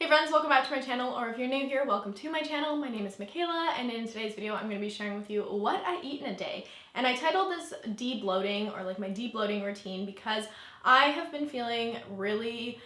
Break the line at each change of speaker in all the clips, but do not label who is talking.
Hey friends, welcome back to my channel, or if you're new here, welcome to my channel. My name is Mikayla, and in today's video I'm going to be sharing with you what I eat in a day. And I titled this de-bloating, or like my de-bloating routine, because I have been feeling really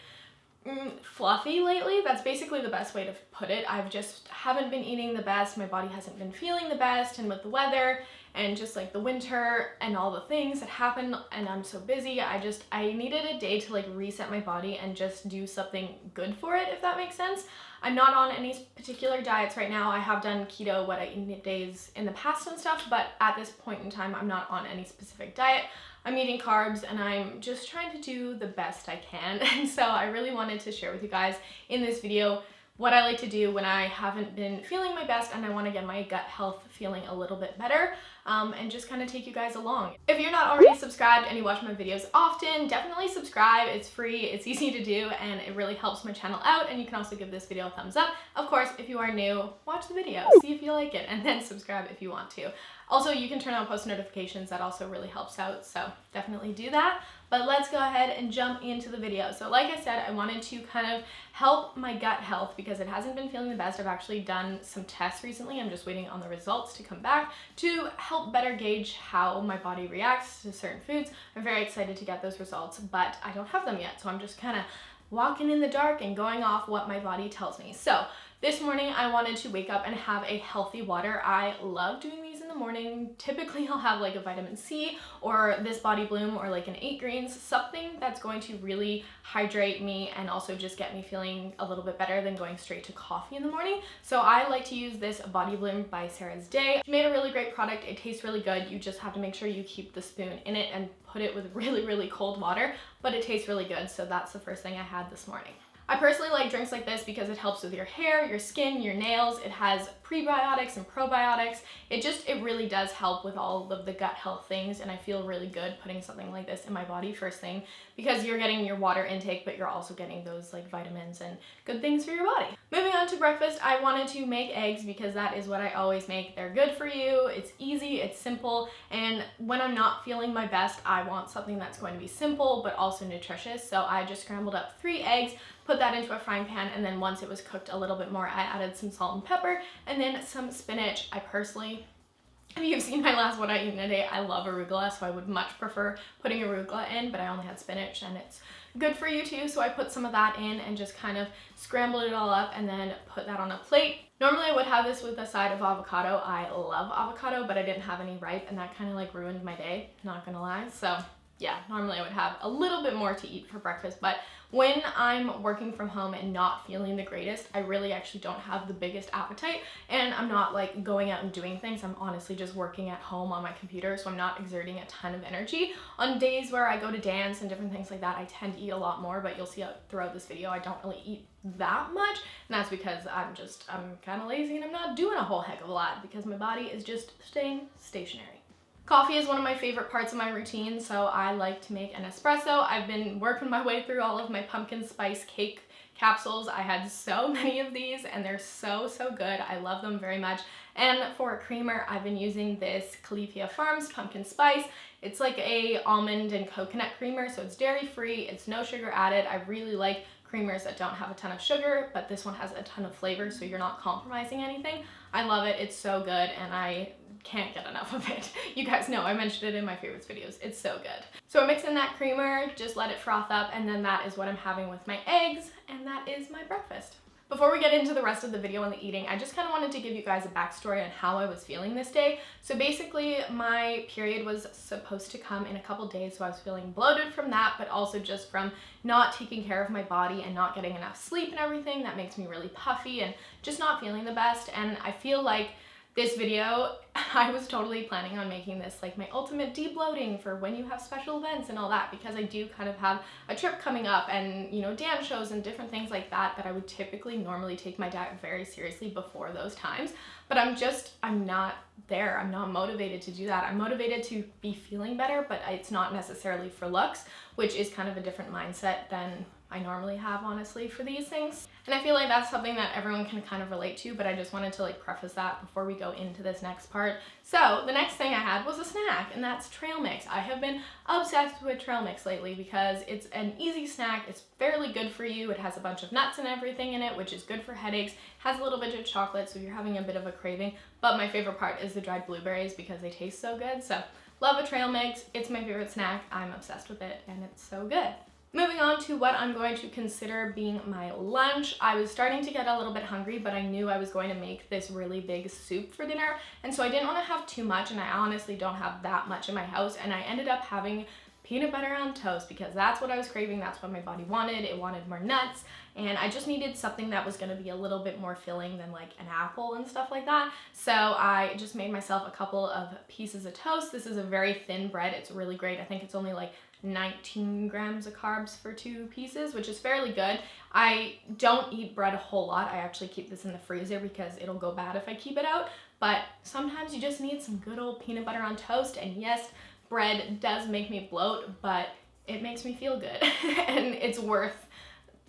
fluffy lately. That's basically the best way to put it. I've just haven't been eating the best, my body hasn't been feeling the best, and with the weather and just like the winter and all the things that happen, and I'm so busy, I needed a day to like reset my body and just do something good for it, if that makes sense. I'm not on any particular diets right now. I have done keto, what I eat days in the past and stuff, but at this point in time I'm not on any specific diet. I'm eating carbs and I'm just trying to do the best I can. And so I really wanted to share with you guys in this video what I like to do when I haven't been feeling my best and I want to get my gut health feeling a little bit better, and just kind of take you guys along. If you're not already subscribed and you watch my videos often, definitely subscribe. It's free, it's easy to do, and it really helps my channel out. And you can also give this video a thumbs up. Of course, if you are new, watch the video, see if you like it, and then subscribe if you want to. Also, you can turn on post notifications. That also really helps out, so definitely do that. But let's go ahead and jump into the video. So like I said, I wanted to kind of help my gut health because it hasn't been feeling the best. I've actually done some tests recently. I'm just waiting on the results to come back to help better gauge how my body reacts to certain foods. I'm very excited to get those results, but I don't have them yet. So I'm just kind of walking in the dark and going off what my body tells me. So this morning I wanted to wake up and have a healthy water. I love doing these in the morning. Typically I'll have like a vitamin C or this Body Bloom or like an 8 greens, something that's going to really hydrate me and also just get me feeling a little bit better than going straight to coffee in the morning. So I like to use this Body Bloom by Sarah's Day. She made a really great product. It tastes really good. You just have to make sure you keep the spoon in it and put it with really cold water, but it tastes really good. So that's the first thing I had this morning. I personally like drinks like this because it helps with your hair, your skin, your nails. It has prebiotics and probiotics. It really does help with all of the gut health things, and I feel really good putting something like this in my body first thing because you're getting your water intake, but you're also getting those like vitamins and good things for your body. Moving on to breakfast, I wanted to make eggs because that is what I always make. They're good for you, it's easy, it's simple, and when I'm not feeling my best, I want something that's going to be simple but also nutritious. So I just scrambled up 3 eggs, put that into a frying pan, and then once it was cooked a little bit more, I added some salt and pepper and then some spinach. I personally, if you've seen my last What I Eat in a Day, I love arugula, so I would much prefer putting arugula in, but I only had spinach and it's good for you too, so I put some of that in and just kind of scrambled it all up and then put that on a plate. Normally I would have this with a side of avocado. I love avocado, but I didn't have any ripe and that kind of like ruined my day, not gonna lie. So yeah, normally I would have a little bit more to eat for breakfast, but when I'm working from home and not feeling the greatest, I really actually don't have the biggest appetite, and I'm not like going out and doing things. I'm honestly just working at home on my computer, so I'm not exerting a ton of energy. On days where I go to dance and different things like that, I tend to eat a lot more, but you'll see throughout this video I don't really eat that much, and that's because I'm kind of lazy and I'm not doing a whole heck of a lot because my body is just staying stationary. Coffee is one of my favorite parts of my routine, so I like to make an espresso. I've been working my way through all of my pumpkin spice cake capsules. I had so many of these and they're so good. I love them very much. And for a creamer, I've been using this Califia Farms pumpkin spice. It's like a almond and coconut creamer, so it's dairy free, it's no sugar added. I really like creamers that don't have a ton of sugar, but this one has a ton of flavor, so you're not compromising anything. I love it, it's so good, and I can't get enough of it. You guys know I mentioned it in my favorites videos. It's so good. So I mix in that creamer, just let it froth up, and then that is what I'm having with my eggs, and that is my breakfast. Before we get into the rest of the video and the eating, I just kind of wanted to give you guys a backstory on how I was feeling this day. So basically my period was supposed to come in a couple days, so I was feeling bloated from that, but also just from not taking care of my body and not getting enough sleep and everything. That makes me really puffy and just not feeling the best. And I feel like this video, I was totally planning on making this like my ultimate de-bloating for when you have special events and all that, because I do kind of have a trip coming up and, you know, dance shows and different things like that I would typically normally take my diet very seriously before those times. But I'm not there. I'm not motivated to do that. I'm motivated to be feeling better, but it's not necessarily for looks, which is kind of a different mindset than I normally have, honestly, for these things. And I feel like that's something that everyone can kind of relate to, but I just wanted to like preface that before we go into this next part. So the next thing I had was a snack, and that's trail mix. I have been obsessed with trail mix lately because it's an easy snack. It's fairly good for you. It has a bunch of nuts and everything in it, which is good for headaches. Has a little bit of chocolate, so you're having a bit of a craving. But my favorite part is the dried blueberries because they taste so good. So love a trail mix. It's my favorite snack. I'm obsessed with it, and it's so good. Moving on to what I'm going to consider being my lunch. I was starting to get a little bit hungry, but I knew I was going to make this really big soup for dinner, and so I didn't want to have too much, and I honestly don't have that much in my house, and I ended up having peanut butter on toast because that's what I was craving. That's what my body wanted. It wanted more nuts, and I just needed something that was going to be a little bit more filling than like an apple and stuff like that. So I just made myself a couple of pieces of toast. This is a very thin bread. It's really great. I think it's only like 19 grams of carbs for 2 pieces, which is fairly good. I don't eat bread a whole lot. I actually keep this in the freezer because it'll go bad if I keep it out. But sometimes you just need some good old peanut butter on toast. And yes, bread does make me bloat, but it makes me feel good. And it's worth,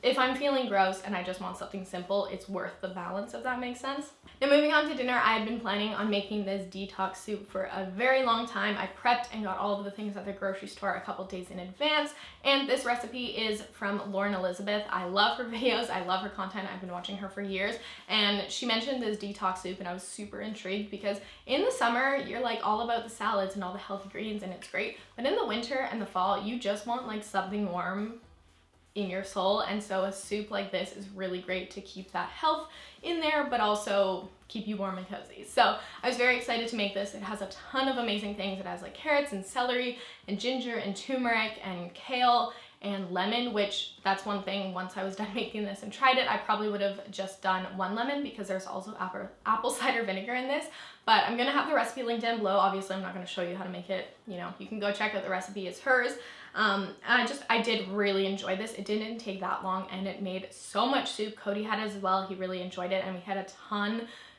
if I'm feeling gross and I just want something simple, it's worth the balance, if that makes sense. Now moving on to dinner, I had been planning on making this detox soup for a very long time. I prepped and got all of the things at the grocery store a couple days in advance, and this recipe is from Lauren Elizabeth. I love her videos, I love her content, I've been watching her for years, and she mentioned this detox soup and I was super intrigued because in the summer, you're like all about the salads and all the healthy greens and it's great, but in the winter and the fall, you just want like something warm in your soul, and so a soup like this is really great to keep that health in there but also keep you warm and cozy. So I was very excited to make this. It has a ton of amazing things. It has like carrots and celery and ginger and turmeric and kale and lemon, which that's one thing, once I was done making this and tried it, I probably would have just done 1 lemon because there's also apple cider vinegar in this. But I'm gonna have the recipe linked down below. Obviously, I'm not gonna show you how to make it. You know, you can go check out the recipe, it's hers. I did really enjoy this. It didn't take that long and it made so much soup. Cody had it as well. He really enjoyed it and we had a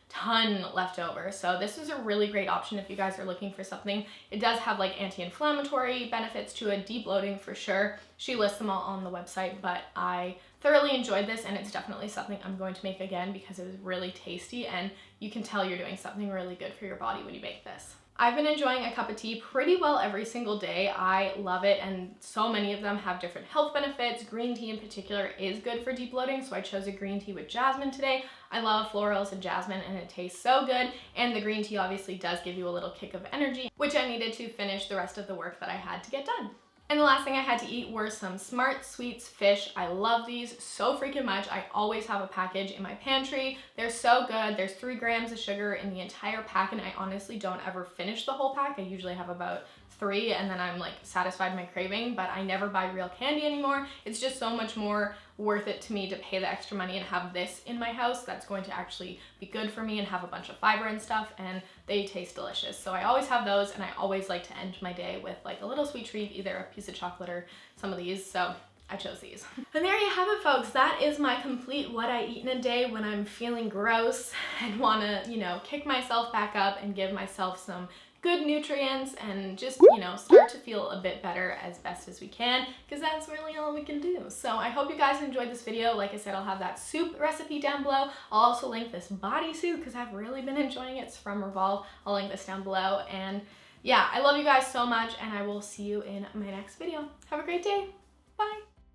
ton left over. So this is a really great option if you guys are looking for something. It does have like anti-inflammatory benefits to it, de-bloating for sure. She lists them all on the website, but I thoroughly enjoyed this and it's definitely something I'm going to make again because it was really tasty and you can tell you're doing something really good for your body when you make this. I've been enjoying a cup of tea pretty well every single day. I love it, and so many of them have different health benefits. Green tea in particular is good for de-bloating, so I chose a green tea with jasmine today. I love florals and jasmine and it tastes so good, and the green tea obviously does give you a little kick of energy, which I needed to finish the rest of the work that I had to get done. And the last thing I had to eat were some Smart Sweets fish. I love these so freaking much. I always have a package in my pantry. They're so good. There's 3 grams of sugar in the entire pack, and I honestly don't ever finish the whole pack. I usually have about 3 and then I'm like satisfied my craving, but I never buy real candy anymore. It's just so much more worth it to me to pay the extra money and have this in my house that's going to actually be good for me and have a bunch of fiber and stuff, and they taste delicious. So I always have those, and I always like to end my day with like a little sweet treat, either a piece of chocolate or some of these. So I chose these. And there you have it, folks. That is my complete what I eat in a day when I'm feeling gross and want to, you know, kick myself back up and give myself some good nutrients and just, you know, start to feel a bit better as best as we can, because that's really all we can do. So I hope you guys enjoyed this video. Like I said, I'll have that soup recipe down below. I'll also link this bodysuit because I've really been enjoying it. It's from Revolve. I'll link this down below. And yeah, I love you guys so much, and I will see you in my next video. Have a great day. Bye.